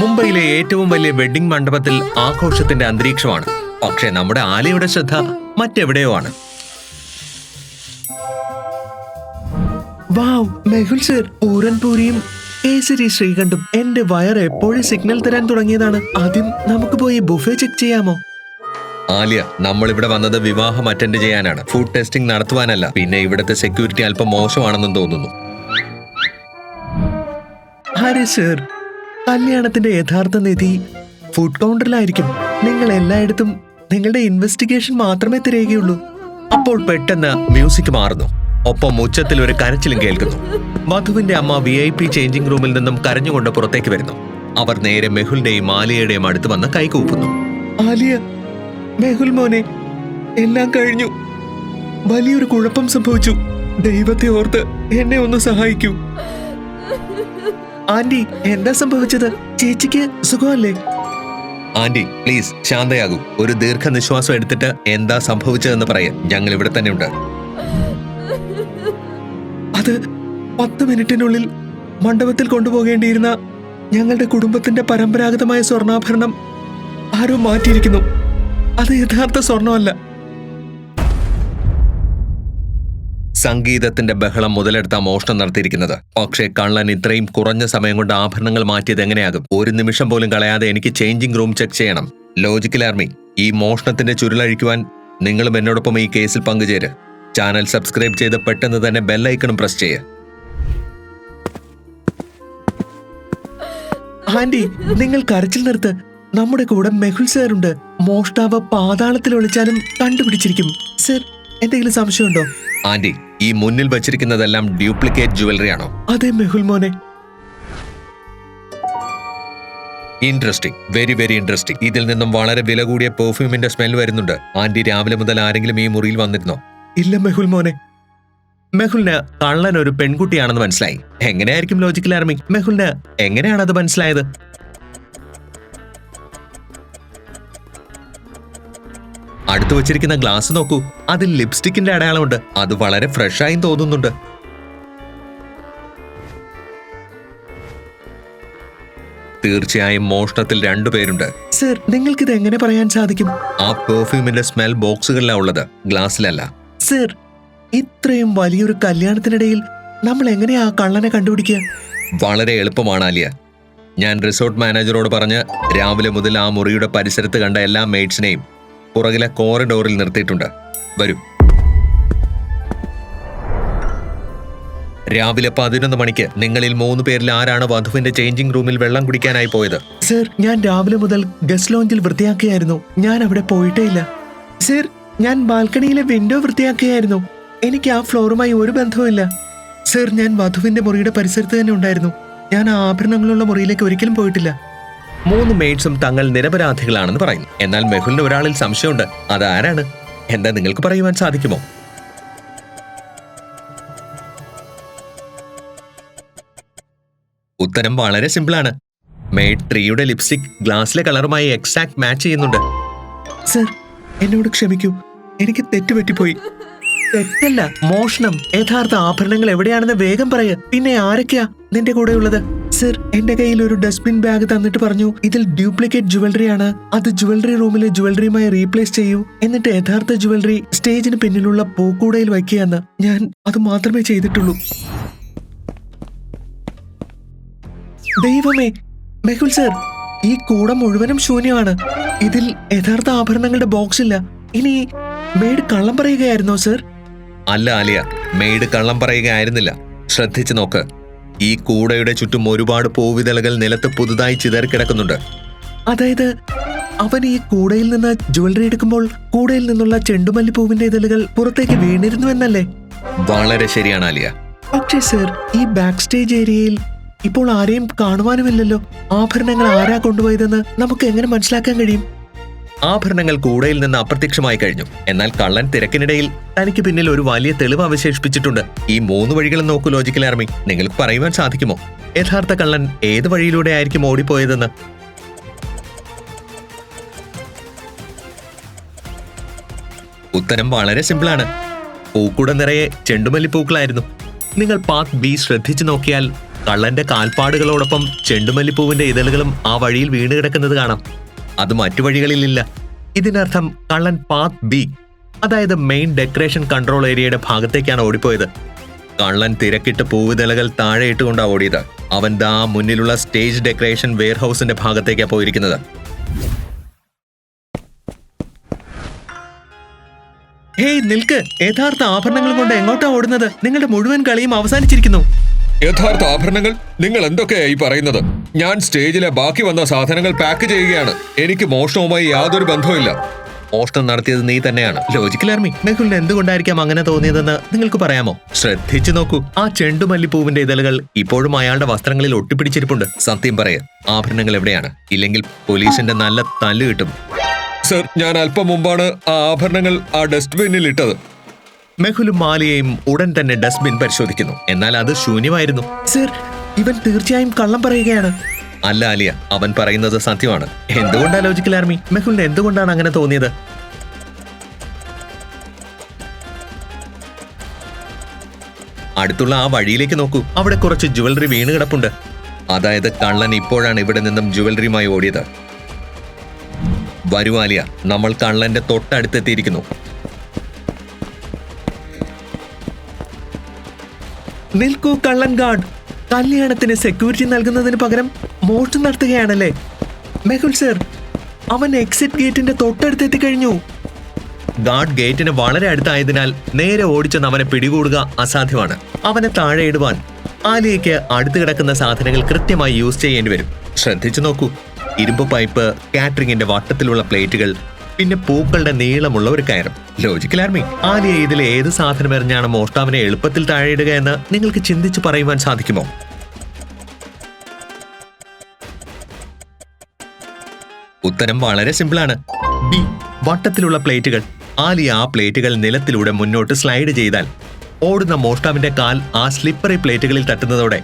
മുംബൈയിലെ ഏറ്റവും വലിയ വെഡിംഗ് മണ്ഡപത്തിൽ ആഘോഷത്തിന്റെ അന്തരീക്ഷമാണ്. പക്ഷേ നമ്മുടെ ആലിയുടെ ശ്രദ്ധ മറ്റെവിടെയോ ആണ്. വാവ്, മെഹുൽ സർ, പൂരൻപൂരിയും കേസരി ശ്രീകണ്ഠും. എന്റെ വയർ എപ്പോഴും സിഗ്നൽ തരാൻ തുടങ്ങിയതാണ്. ആദ്യം നമുക്ക് പോയി ബുഫേ ചെക്ക് ചെയ്യാമോ? ആലിയ, നമ്മൾ ഇവിടെ വന്നത് വിവാഹം അറ്റൻഡ് ചെയ്യാനാണ്, ഫുഡ് ടെസ്റ്റിംഗ് നടത്തുവാനല്ല. പിന്നെ ഇവിടുത്തെ സെക്യൂരിറ്റി അല്പം മോശമാണെന്നും തോന്നുന്നു. ഹരി സർ, കല്യാണത്തിന്റെ യഥാർത്ഥ നിധി ഫുഡ് കൗണ്ടറിലായിരിക്കും. നിങ്ങൾ എല്ലായിടത്തും നിങ്ങളുടെ ഇൻവെസ്റ്റിഗേഷൻ മാത്രമേ തിരയുകയുള്ളൂ. അപ്പോൾ പെട്ടെന്ന് മ്യൂസിക് മാറുന്നു. ഒപ്പം ഉച്ചത്തിൽ ഒരു കരച്ചിലും കേൾക്കുന്നു. വധുവിന്റെ അമ്മ VIP ചേഞ്ചിങ് റൂമിൽ നിന്നും കരഞ്ഞുകൊണ്ട് പുറത്തേക്ക് വരുന്നു. അവർ നേരെ മെഹുലിന്റെയും ആലിയയുടെയും അടുത്ത് വന്ന് കൈകൂപ്പുന്നു. ആലിയ, മെഹുൽ മോനെ, എല്ലാം കഴിഞ്ഞു. വലിയൊരു കുഴപ്പം സംഭവിച്ചു. ദൈവത്തെ ഓർത്ത് എന്നെ ഒന്ന് സഹായിക്കൂ. ആന്റി, എന്താ സംഭവിച്ചത്? ചേച്ചിക്ക് സുഖമല്ലേ? ആന്റി, പ്ലീസ് ശാന്തയാകൂ. ഒരു ദീർഘനിശ്വാസം എടുത്തിട്ട് എന്താ സംഭവിച്ചതെന്ന് പറയാൻ ഞങ്ങൾ ഇവിടെ തന്നെ ഉണ്ട്. അത് 10 മിനിറ്റിനുള്ളിൽ മണ്ഡപത്തിൽ കൊണ്ടുപോകേണ്ടിയിരുന്ന ഞങ്ങളുടെ കുടുംബത്തിന്റെ പരമ്പരാഗതമായ സ്വർണ്ണാഭരണം ആരോ മാറ്റിയിരിക്കുന്നു. അത് യഥാർത്ഥ സ്വർണ്ണമല്ല. സംഗീതത്തിന്റെ ബഹളം മുതലെടുത്ത മോഷണം നടത്തിയിരിക്കുന്നത്. പക്ഷേ കള്ളൻ ഇത്രയും കുറഞ്ഞ സമയം കൊണ്ട് ആഭരണങ്ങൾ മാറ്റിയത് എങ്ങനെയാകും? ഒരു നിമിഷം പോലും കളയാതെ എനിക്ക് ചേഞ്ചിങ് റൂം ചെക്ക് ചെയ്യണം. ലോജിക്കൽ ആർമി, ഈ മോഷണത്തിന്റെ ചുരുളഴിക്കുവാൻ നിങ്ങളും എന്നോടൊപ്പം ഈ കേസിൽ പങ്കുചേര്. ചാനൽ സബ്സ്ക്രൈബ് ചെയ്ത് പെട്ടെന്ന് തന്നെ ബെല്ലൈക്കണും പ്രസ് ചെയ്യ്. ആന്റി, നിങ്ങൾ കരച്ചിൽ നിർത്ത്. നമ്മുടെ കൂടെ മെഹുൽ സർ ഉണ്ട്. മോഷ്ടാവ് പാതാളത്തിൽ ഒളിച്ചാലും കണ്ടുപിടിച്ചിരിക്കും. സർ, എന്തെങ്കിലും സംശയമുണ്ടോ? ആന്റി, ഈ മുന്നിൽ വച്ചിരിക്കുന്നതെല്ലാം ഡ്യൂപ്ലിക്കേറ്റ് ജുവലറി ആണോ? അതെ മെഹുൽ മോനെ. Interesting, very very interesting. ഇതിൽ നിന്നും വളരെ വില കൂടിയ പെർഫ്യൂമിന്റെ സ്മെൽ വരുന്നുണ്ട്. ആന്റി, രാവിലെ മുതൽ ആരെങ്കിലും ഈ മുറിയിൽ വന്നിരുന്നോ? ഇല്ല മെഹുൽ മോനെ. മെഹുലിന് കള്ളൻ ഒരു പെൺകുട്ടിയാണെന്ന് മനസ്സിലായി. എങ്ങനെയായിരിക്കും ലോജിക്കൽ ആർമി? മെഹുലിന് എങ്ങനെയാണ് അത് മനസ്സിലായത്? അടുത്തു വച്ചിരിക്കുന്ന ഗ്ലാസ് നോക്കൂ. അതിൽ ലിപ്സ്റ്റിക്കിന്റെ അടയാളമുണ്ട്. അത് വളരെ ഫ്രഷായും തോന്നുന്നുണ്ട്. തീർച്ചയായും മോഷണത്തിൽ 2 പേരുണ്ട്. സർ, നിങ്ങൾക്കിത് എങ്ങനെ പറയാൻ സാധിക്കും? ആ പെർഫ്യൂമിന്റെ സ്മെൽ ബോക്സുകളിലാണ് ഉള്ളത്, ഗ്ലാസ്സിലല്ല. സർ, ഇത്രയും വലിയൊരു കല്യാണത്തിനിടയിൽ നമ്മൾ എങ്ങനെയാ ആ കള്ളനെ കണ്ടുപിടിക്കുക? വളരെ എളുപ്പമാണ് ആലിയ. ഞാൻ റിസോർട്ട് മാനേജറോട് പറഞ്ഞ് രാവിലെ മുതൽ ആ മുറിയുടെ പരിസരത്ത് കണ്ട എല്ലാ മെയ്ഡ്സിനെയും പുറകിലെ കോറിഡോറിൽ നിർത്തിയിട്ടുണ്ട്. വരൂ. രാവിലെ 11 മണിക്ക് നിങ്ങളിൽ 3 പേരിൽ ആരാണ് വധുവിന്റെ ചേഞ്ചിങ് റൂമിൽ വെള്ളം കുടിക്കാനായി പോയത്? സർ, ഞാൻ രാവിലെ മുതൽ ഗസ്റ്റ് ലോഞ്ചിൽ വൃത്തിയാക്കിയായിരുന്നു. ഞാൻ അവിടെ പോയിട്ടേ ഇല്ല. സർ, ഞാൻ ബാൽക്കണിയിലെ വിൻഡോ വൃത്തിയാക്കിയായിരുന്നു. എനിക്ക് ആ ഫ്ലോറുമായി ഒരു ബന്ധവുമില്ല. സർ, ഞാൻ വധുവിന്റെ മുറിയുടെ പരിസരത്ത് തന്നെ ഉണ്ടായിരുന്നു. ഞാൻ ആ ആഭരണങ്ങളുള്ള മുറിയിലേക്ക് ഒരിക്കലും പോയിട്ടില്ല. 3 മെയ്ഡ്സും തങ്ങൾ നിരപരാധികളാണെന്ന് പറയുന്നു. എന്നാൽ മെഹുലിന് ഒരാളിൽ സംശയമുണ്ട്. അതാരാണ്? എന്താ നിങ്ങൾക്ക് പറയുവാൻ സാധിക്കുമോ? ഉത്തരം വളരെ സിമ്പിളാണ്. മെയ്ഡ് 3യുടെ ലിപ്സ്റ്റിക് ഗ്ലാസ്സിലെ കളറുമായി എക്സാക്ട് മാച്ച് ചെയ്യുന്നുണ്ട്. സർ, എന്നോട് ക്ഷമിക്കൂ. എനിക്ക് തെറ്റുപറ്റിപ്പോയി. തെറ്റല്ല, മോഷണം. യഥാർത്ഥ ആഭരണങ്ങൾ എവിടെയാണെന്ന് വേഗം പറയ. പിന്നെ ആരൊക്കെയാ നിന്റെ കൂടെ ഉള്ളത്? സർ, എന്റെ കയ്യിൽ ഒരു ഡസ്റ്റ്ബിൻ ബാഗ് തന്നിട്ട് പറഞ്ഞു, ഇതിൽ ഡ്യൂപ്ലിക്കേറ്റ് ജുവലറി ആണ്. അത് ജുവലറി റൂമിലെ ജുവലറിയുമായി റീപ്ലേസ് ചെയ്യൂ. എന്നിട്ട് യഥാർത്ഥ ജുവലറി സ്റ്റേജിന് പിന്നിലുള്ള പൂക്കൂടയിൽ വയ്ക്കുകയെന്ന്. ഞാൻ അത് മാത്രമേ ചെയ്തിട്ടുള്ളൂ. ദൈവമേ, മെഹുൽ സർ, ഈ കൂട മുഴുവനും ശൂന്യമാണ്. ഇതിൽ യഥാർത്ഥ ആഭരണങ്ങളുടെ ബോക്സ് ഇല്ല. ഇനി മെയ്ഡ് കള്ളം പറയുകയായിരുന്നോ സർ? അല്ല ആലിയ, മെയ്ഡ് കള്ളം പറയുകയായിരുന്നില്ല. ശ്രദ്ധിച്ചു നോക്ക്. ഈ കൂടയുടെ ചുറ്റും ഒരുപാട് പൂവിതളുകൾ നിലത്ത് പുതുതായി ചിതറിക്കിടക്കുന്നുണ്ട്. അതായത് അവൻ ഈ കൂടയിൽ നിന്ന് ജുവലറി എടുക്കുമ്പോൾ കൂടയിൽ നിന്നുള്ള ചെണ്ടുമല്ലിപ്പൂവിന്റെ ഇതളുകൾ പുറത്തേക്ക് വീണിരുന്നു എന്നല്ലേ? വളരെ ശരിയാണ് ആലിയ. പക്ഷേ സർ, ഈ ബാക്ക് സ്റ്റേജ് ഏരിയയിൽ ഇപ്പോൾ ആരെയും കാണുവാനുമില്ലല്ലോ. ആഭരണങ്ങൾ ആരാ കൊണ്ടുപോയതെന്ന് നമുക്ക് എങ്ങനെ മനസ്സിലാക്കാൻ കഴിയും? ആഭരണങ്ങൾ കൂടയിൽ നിന്ന് അപ്രത്യക്ഷമായി കഴിഞ്ഞു. എന്നാൽ കള്ളൻ തിരക്കിനിടയിൽ തനിക്ക് പിന്നിൽ ഒരു വലിയ തെളിവ് അവശേഷിപ്പിച്ചിട്ടുണ്ട്. ഈ 3 വഴികളും നോക്കൂ ലോജിക്കൽ ആർമി. നിങ്ങൾക്ക് പറയുവാൻ സാധിക്കുമോ യഥാർത്ഥ കള്ളൻ ഏത് വഴിയിലൂടെ ആയിരിക്കും ഓടിപ്പോയതെന്ന്? ഉത്തരം വളരെ സിമ്പിളാണ്. പൂക്കൂട നിറയെ ചെണ്ടുമല്ലിപ്പൂക്കളായിരുന്നു. നിങ്ങൾ പാർട്ട് B ശ്രദ്ധിച്ചു നോക്കിയാൽ കള്ളന്റെ കാൽപ്പാടുകളോടൊപ്പം ചെണ്ടുമല്ലിപ്പൂവിന്റെ ഇതളുകളും ആ വഴിയിൽ വീണ് കിടക്കുന്നത് കാണാം. അത് മറ്റു വഴികളിലില്ല. ഇതിനർത്ഥം കള്ളൻ പാത്ത് ബി, അതായത് മെയിൻ ഡെക്കറേഷൻ കൺട്രോൾ ഏരിയയുടെ ഭാഗത്തേക്കാണ് ഓടിപ്പോയത്. കള്ളൻ തിരക്കിട്ട് പൂവിതളകൾ താഴെ ഇട്ടുകൊണ്ടാണ് ഓടിയത്. അവൻ ദാ മുന്നിലുള്ള സ്റ്റേജ് ഡെക്കറേഷൻ വെയർഹൌസിന്റെ ഭാഗത്തേക്കാണ് പോയിരിക്കുന്നത്. ഹേയ് നിൽക്ക്, യഥാർത്ഥ ആഭരണങ്ങൾ കൊണ്ട് എങ്ങോട്ടാ ഓടുന്നത്? നിങ്ങളുടെ മുഴുവൻ കളിയും അവസാനിച്ചിരിക്കുന്നു. യഥാർത്ഥ ആഭരണങ്ങൾ? നിങ്ങൾ എന്തൊക്കെയായി പറയുന്നത്? ഞാൻ സ്റ്റേജിലെ ബാക്കി വന്ന സാധനങ്ങൾ പാക്ക് ചെയ്യുകയാണ്. എനിക്ക് മോഷണവുമായി യാതൊരു ബന്ധവുമില്ല. മോഷണം നടത്തിയത് നീ തന്നെയാണ്. ലോജിക്കൽ ആർമി, മെഹുലിന് എന്തുകൊണ്ടായിരിക്കാം അങ്ങനെ തോന്നിയതെന്ന് നിങ്ങൾക്ക് പറയാമോ? ശ്രദ്ധിച്ചു നോക്കൂ, ആ ചെണ്ടുമല്ലിപ്പൂവിന്റെ ഇതളുകൾ ഇപ്പോഴും അയാളുടെ വസ്ത്രങ്ങളിൽ ഒട്ടിപ്പിടിച്ചിരിപ്പുണ്ട്. സത്യം പറയ, ആഭരണങ്ങൾ എവിടെയാണ്? ഇല്ലെങ്കിൽ പോലീസിന്റെ നല്ല തല്ല് കിട്ടും. സർ, ഞാൻ അല്പം മുമ്പാണ് ആ ആഭരണങ്ങൾ ആ ഡസ്റ്റ്ബിന്നിൽ ഇട്ടത്. മെഹുലും മാലിയയും ഉടൻ തന്നെ ഡസ്റ്റ്ബിൻ പരിശോധിക്കുന്നു. എന്നാൽ അത് ശൂന്യമായിരുന്നു. സർ, ഇവൻ തീർച്ചയായും കള്ളം പറയുകയാണ്. അല്ല ആലിയ, അവൻ പറയുന്നത് സത്യമാണ്. എന്തുകൊണ്ടാണ് ലോജിക്കൽ ആർമി? മെഹുലിന് എന്തുകൊണ്ടാണ് അങ്ങനെ തോന്നിയത്? അടുത്തുള്ള ആ വഴിയിലേക്ക് നോക്കൂ, അവിടെ കുറച്ച് ജുവലറി വീണ് കിടപ്പുണ്ട്. അതായത് കള്ളൻ ഇപ്പോഴാണ് ഇവിടെ നിന്നും ജുവലറിയുമായി ഓടിയത്. വരൂ ആലിയ, നമ്മൾ കള്ളന്റെ തൊട്ടടുത്തെത്തിയിരിക്കുന്നു. നിൽക്കൂ കള്ളൻ ഗാർഡ്, കല്യാണത്തിന് സെക്യൂരിറ്റി നൽകുന്നതിന് പകരം മോഷണം നടത്തുകയാണല്ലേ? മെഹുൽ സർ, അവൻ എക്സിറ്റ് ഗേറ്റിന്റെ തൊട്ടടുത്തെത്തി കഴിഞ്ഞു. ഗാർഡ് ഗേറ്റിന് വളരെ അടുത്തായതിനാൽ നേരെ ഓടിച്ചെന്ന് അവനെ പിടികൂടുക അസാധ്യമാണ്. അവനെ താഴെ ഇടുവാൻ ആലിയയ്ക്ക് അടുത്ത് കിടക്കുന്ന സാധനങ്ങൾ കൃത്യമായി യൂസ് ചെയ്യേണ്ടി വരും. ശ്രദ്ധിച്ചു നോക്കൂ, ഇരുമ്പ് പൈപ്പ്, കാറ്ററിംഗിന്റെ വട്ടത്തിലുള്ള പ്ലേറ്റുകൾ, പിന്നെ പൂക്കളുടെ നീളമുള്ള ഒരു കയറും. ലോജിക്കൽ ആർമി, ആലിയ ഇതിലെ ഏത് സാധനം എറിഞ്ഞാണ് മോഷ്ടാവിനെ എളുപ്പത്തിൽ താഴെയിടുക എന്ന് നിങ്ങൾക്ക് ചിന്തിച്ചു പറയുവാൻ സാധിക്കുമോ? ഉത്തരം വളരെ സിമ്പിളാണ്. ബി, വട്ടത്തിലുള്ള പ്ലേറ്റുകൾ. ആലിയ ആ പ്ലേറ്റുകൾ നിലത്തിലൂടെ മുന്നോട്ട് സ്ലൈഡ് ചെയ്താൽ ഓടുന്ന മോഷ്ടാവിന്റെ കാൽ ആ സ്ലിപ്പറി പ്ലേറ്റുകളിൽ തട്ടുന്നതോടെ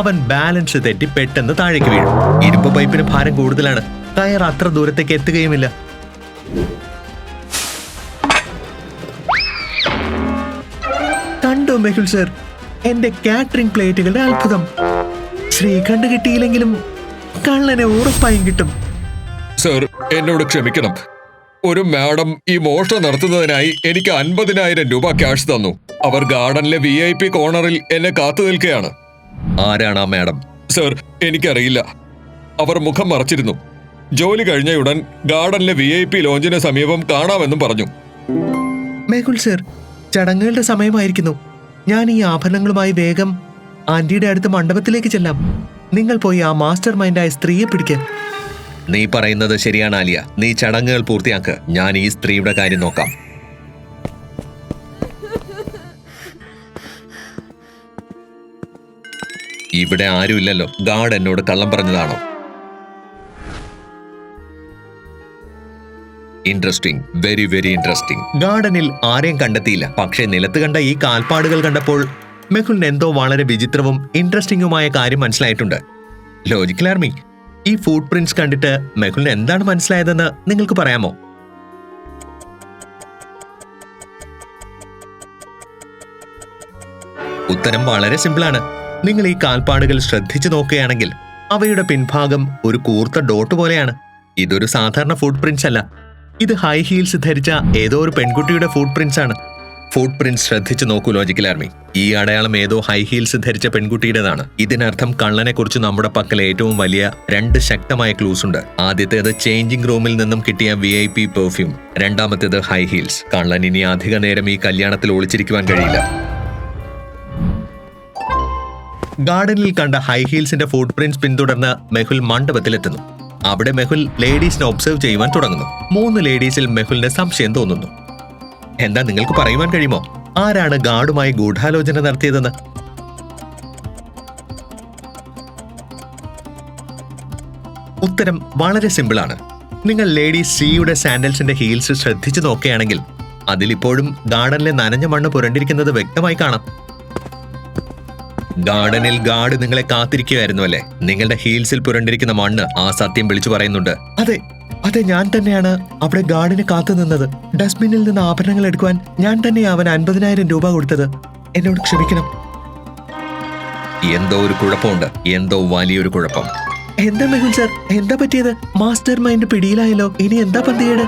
അവൻ ബാലൻസ് തെറ്റി പെട്ടെന്ന് താഴേക്ക് വീഴും. ഇരുമ്പ് പൈപ്പിന് ഭാരം കൂടുതലാണ്, കയർ അത്ര ദൂരത്തേക്ക് എത്തുകയുമില്ല. കണ്ടോ മെഹുൽ സർ, എന്റെ കാറ്ററിംഗ് പ്ലേറ്റുകളുടെ അത്ഭുതം. ശ്രീഖണ്ഡ് കിട്ടിയില്ലെങ്കിലും കള്ളനെ ഉറപ്പായും കിട്ടും. സർ, എന്നോട് ക്ഷമിക്കണം. ഒരു മാഡം ഈ മോഷണം നടത്തുന്നതിനായി എനിക്ക് 50,000 രൂപ ക്യാഷ് തന്നു. അവർ ഗാർഡനിലെ VIP കോർണറിൽ എന്നെ കാത്തു നിൽക്കുകയാണ്. ആരാണ് ആ മാഡം? സർ, എനിക്കറിയില്ല. അവർ മുഖം മറച്ചിരുന്നു. ജോലി കഴിഞ്ഞയുടൻ ഗാർഡനിലെ VIP ലോഞ്ചിന് സമീപം കാണാമെന്നും പറഞ്ഞു. മെഹുൽ സർ, ചടങ്ങുകളുടെ സമയമായിരിക്കുന്നു. ഞാൻ ഈ ആഭരണങ്ങളുമായി വേഗം ആന്റിയുടെ അടുത്ത് മണ്ഡപത്തിലേക്ക് ചെല്ലാം. നിങ്ങൾ പോയി ആ മാസ്റ്റർ മൈൻഡായ സ്ത്രീയെ പിടിക്കുക. നീ പറയുന്നത് ശരിയാണ് ആലിയ. നീ ചടങ്ങുകൾ പൂർത്തിയാക്ക്. ഞാൻ ഈ സ്ത്രീയുടെ കാര്യം നോക്കാം. ഇവിടെ ആരുമില്ലല്ലോ. ഗാർഡ് എന്നോട് കള്ളം പറഞ്ഞതാണോ? Interesting, very very interesting. ഗാർഡനിൽ ആരെയും കണ്ടെത്തിയില്ല. പക്ഷേ നിലത്ത് കണ്ട ഈ കാൽപ്പാടുകൾ കണ്ടപ്പോൾ മെഹുലിന് എന്തോ വളരെ വിചിത്രവും ഇൻട്രസ്റ്റിംഗുമായ കാര്യം മനസ്സിലായിട്ടുണ്ട്. ലോജിക്കൽ ആർമി, ഈ ഫുട് പ്രിന്റ്സ് കണ്ടിട്ട് മെഹുലിന് എന്താണ് മനസ്സിലായതെന്ന് നിങ്ങൾക്ക് പറയാമോ? ഉത്തരം വളരെ സിമ്പിളാണ്. നിങ്ങൾ ഈ കാൽപ്പാടുകൾ ശ്രദ്ധിച്ചു നോക്കുകയാണെങ്കിൽ അവയുടെ പിൻഭാഗം ഒരു കൂർത്ത ഡോട്ട് പോലെയാണ്. ഇതൊരു സാധാരണ ഫുട് പ്രിന്റ്സ് അല്ല. ഇത് ഹൈ ഹീൽസ് ധരിച്ച ഏതോ ഒരു പെൺകുട്ടിയുടെ ഫുട് പ്രിന്റ്സ് ആണ്. ഫുട് പ്രിന്റ്സ് ശ്രദ്ധിച്ചു നോക്കൂ ലോജിക്കൽ ആർമി. ഈ അടയാളം ഏതോ ഹൈ ഹീൽസ് ധരിച്ച പെൺകുട്ടിയുടേതാണ്. ഇതിനർത്ഥം കള്ളനെ കുറിച്ച് നമ്മുടെ പക്കൽ ഏറ്റവും വലിയ 2 ശക്തമായ ക്ലൂസ് ഉണ്ട്. ആദ്യത്തേത് ചേഞ്ചിങ് റൂമിൽ നിന്നും കിട്ടിയ VIP പെർഫ്യൂം. രണ്ടാമത്തേത് ഹൈ ഹീൽസ്. കള്ളൻ ഇനി അധിക നേരം ഈ കല്യാണത്തിൽ ഒളിച്ചിരിക്കുവാൻ കഴിയില്ല. ഗാർഡനിൽ കണ്ട ഹൈ ഹീൽസിന്റെ ഫുട് പ്രിന്റ്സ് പിന്തുടർന്ന് മെഹുൽ മണ്ഡപത്തിലെത്തുന്നു. അവിടെ മെഹുൽ ലേഡീസിനെ ഒബ്സർവ് ചെയ്യുവാൻ തുടങ്ങുന്നു. 3 ലേഡീസിൽ മെഹുലിന് സംശയം തോന്നുന്നു. എന്താ നിങ്ങൾക്ക് പറയുവാൻ കഴിയുമോ ആരാണ് ഗാർഡുമായി ഗൂഢാലോചന നടത്തിയതെന്ന്? ഉത്തരം വളരെ സിമ്പിളാണ്. നിങ്ങൾ ലേഡി സിയുടെ സാൻഡൽസിന്റെ ഹീൽസ് ശ്രദ്ധിച്ചു നോക്കുകയാണെങ്കിൽ അതിലിപ്പോഴും ഗാർഡനിലെ നനഞ്ഞ മണ്ണ് പുരണ്ടിരിക്കുന്നത് വ്യക്തമായി കാണാം. ഗാർഡനിൽ ഗാർഡ് നിങ്ങളെ കാത്തിരിക്കുകയായിരുന്നു അല്ലേ? നിങ്ങളുടെ ഹീൽസിൽ പുരണ്ടിരിക്കുന്ന മണ്ണ് ആ സത്യം വിളിച്ചു പറയുന്നുണ്ട്. അതെ, ഞാൻ തന്നെയാണ് അവിടെ ഗാർഡിനെ കാത്തു നിന്നത്. ഡസ്റ്റ്ബിന്നിൽ നിന്ന് ആഭരണങ്ങൾ എടുക്കുവാൻ ഞാൻ തന്നെ അവൻ 50,000 രൂപ കൊടുത്തത്. എന്നോട് ക്ഷമിക്കണം. എന്തോ ഒരു കുഴപ്പമുണ്ട്, എന്തോ വലിയൊരു കുഴപ്പം. എന്താ മെഹുൽ സർ, എന്താ പറ്റിയത്? മാസ്റ്റർ മൈൻഡ് പിടിയിലായല്ലോ, ഇനി എന്താ പന്തികേട്?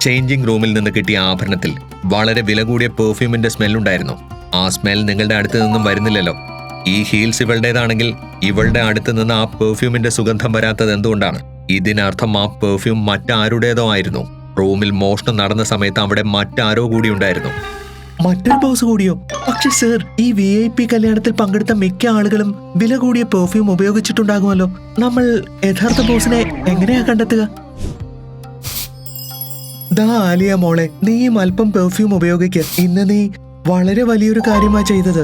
ചേഞ്ചിങ് റൂമിൽ നിന്ന് കിട്ടിയ ആഭരണത്തിൽ വളരെ വില കൂടിയ പെർഫ്യൂമിന്റെ സ്മെല്ലുണ്ടായിരുന്നു. ആ സ്മെൽ നിങ്ങളുടെ അടുത്ത് നിന്നും വരുന്നില്ലല്ലോ. ഈ ഹീൽസ് ഇവളുടേതാണെങ്കിൽ ഇവളുടെ അടുത്ത് നിന്ന് ആ പെർഫ്യൂമിന്റെ സുഗന്ധം വരാത്തത് എന്തുകൊണ്ടാണ്? ഇതിനർത്ഥം ആ പെർഫ്യൂം മറ്റാരുടേതോ ആയിരുന്നു. റൂമിൽ മോഷണം നടന്ന സമയത്ത് അവിടെ മറ്റാരോ കൂടി ഉണ്ടായിരുന്നു. മറ്റൊരു ബോസ് കൂടിയോ? പക്ഷെ സർ, ഈ VIP കല്യാണത്തിൽ പങ്കെടുത്ത മിക്ക ആളുകളും വില കൂടിയ പെർഫ്യൂം ഉപയോഗിച്ചിട്ടുണ്ടാകുമല്ലോ. നമ്മൾ യഥാർത്ഥ ബോസിനെ എങ്ങനെയാ കണ്ടെത്തുക? ദാ ആലിയ മോളെ, നീയും അല്പം പെർഫ്യൂം ഉപയോഗിക്ക്. ഇന്ന് നീ വളരെ വലിയൊരു കാര്യമാ ചെയ്തത്.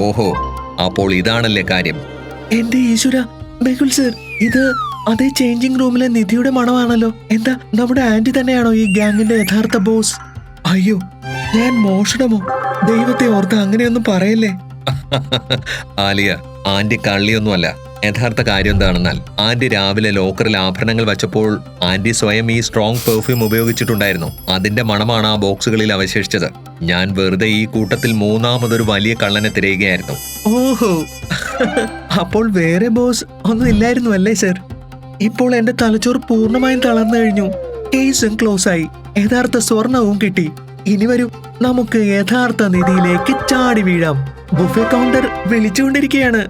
ഓഹോ, അപ്പോൾ ഇതാണല്ലേ കാര്യം. എന്റെ ഈശ്വര, മെഹുൽ സർ, ഇത് അതേ ചേഞ്ചിങ് റൂമിലെ നിധിയുടെ മണമാണല്ലോ. എന്താ നമ്മുടെ ആന്റി തന്നെയാണോ ഈ ഗ്യാങ്ങിന്റെ യഥാർത്ഥ ബോസ്? അയ്യോ, ഞാൻ മോഷണമോ? ദൈവത്തെ ഓർത്ത് അങ്ങനെയൊന്നും പറയല്ലേ. ആലിയ, ആന്റി കള്ളിയൊന്നുമല്ല. യഥാർത്ഥ കാര്യം എന്താണെന്നാൽ ആന്റി രാവിലെ ലോക്കറിൽ ആഭരണങ്ങൾ വച്ചപ്പോൾ ആന്റി സ്വയം ഈ സ്ട്രോങ് പെർഫ്യൂം ഉപയോഗിച്ചിട്ടുണ്ടായിരുന്നു. അതിന്റെ മണമാണ് ആ ബോക്സുകളിൽ അവശേഷിച്ചത്. ഞാൻ വെറുതെ ഈ കൂട്ടത്തിൽ മൂന്നാമതൊരു വലിയ കള്ളനെ തിരയുകയായിരുന്നു. ഓഹോ, അപ്പോൾ വേറെ ബോസ് ഒന്നും ഇല്ലായിരുന്നു അല്ലേ സർ? ഇപ്പോൾ എന്റെ തലച്ചോറ് പൂർണ്ണമായും തളർന്നു കഴിഞ്ഞു. കേസും ക്ലോസ് ആയി, യഥാർത്ഥ സ്വർണവും കിട്ടി. ഇനി വരൂ, നമുക്ക് യഥാർത്ഥ നിധിയിലേക്ക് ചാടി വീഴാം. Buffet counter വിളിച്ചുകൊണ്ടിരിക്കുകയാണ്.